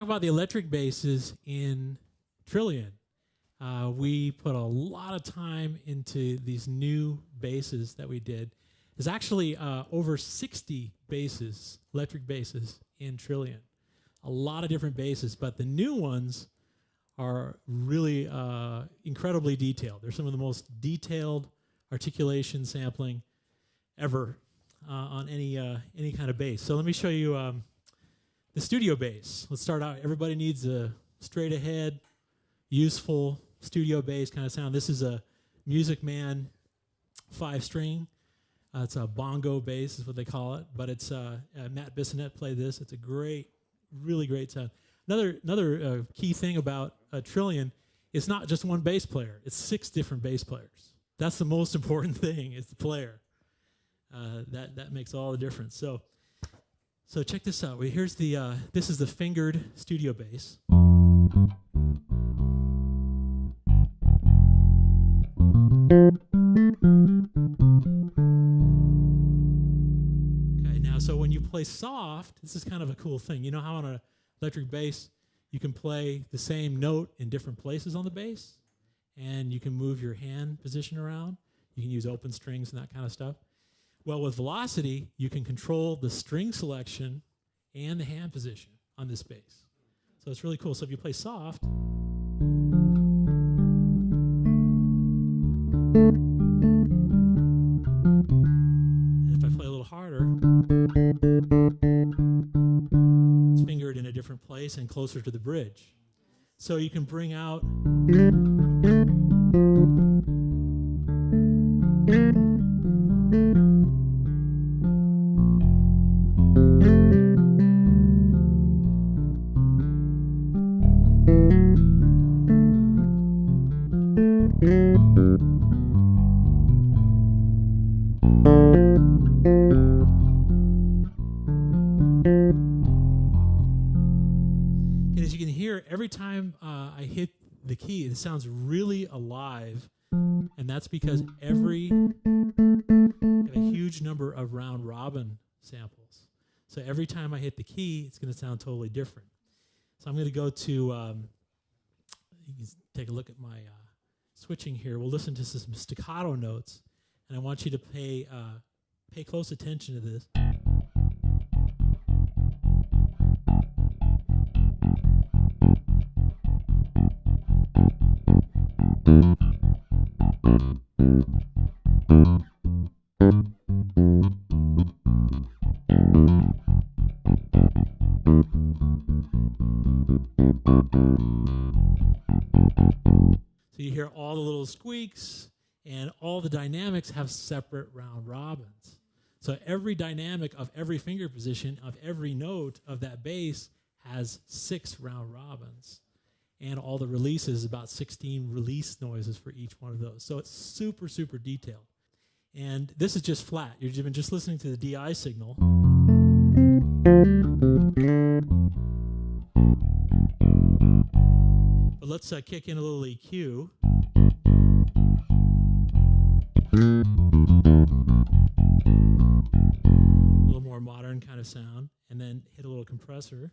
About the electric basses in Trillian. We put a lot of time into these new basses that we did. There's actually over 60 basses, electric basses in Trillian. A lot of different basses, but the new ones are really incredibly detailed. They're some of the most detailed articulation sampling ever on any kind of bass. So let me show you the studio bass. Let's start out. Everybody needs a straight ahead, useful studio bass kind of sound. This is a Music Man 5-string. It's a bongo bass is what they call it, but it's Matt Bissonette played this. It's a great, really great sound. Another key thing about Trillian, it's not just one bass player. It's 6 different bass players. That's the most important thing, is the player. That makes all the difference. So check this out. Here's the this is the fingered studio bass. Okay, now so when you play soft, this is kind of a cool thing. You know how on an electric bass you can play the same note in different places on the bass, and you can move your hand position around. You can use open strings and that kind of stuff. Well, with velocity, you can control the string selection and the hand position on this bass. So it's really cool. So if you play soft, and if I play a little harder, it's fingered in a different place and closer to the bridge. So you can bring out and as you can hear, every time I hit the key, it sounds really alive, and that's because I have a huge number of round robin samples. So every time I hit the key, it's going to sound totally different. So I'm going to go to, you can take a look at my switching here. We'll listen to some staccato notes, and I want you to pay close attention to this. So you hear all the little squeaks, and all the dynamics have separate round robins. So every dynamic of every finger position of every note of that bass has 6 round robins. And all the releases, about 16 release noises for each one of those. So it's super, super detailed. And this is just flat. You've been just listening to the DI signal. But let's kick in a little EQ. A little more modern kind of sound. And then hit a little compressor.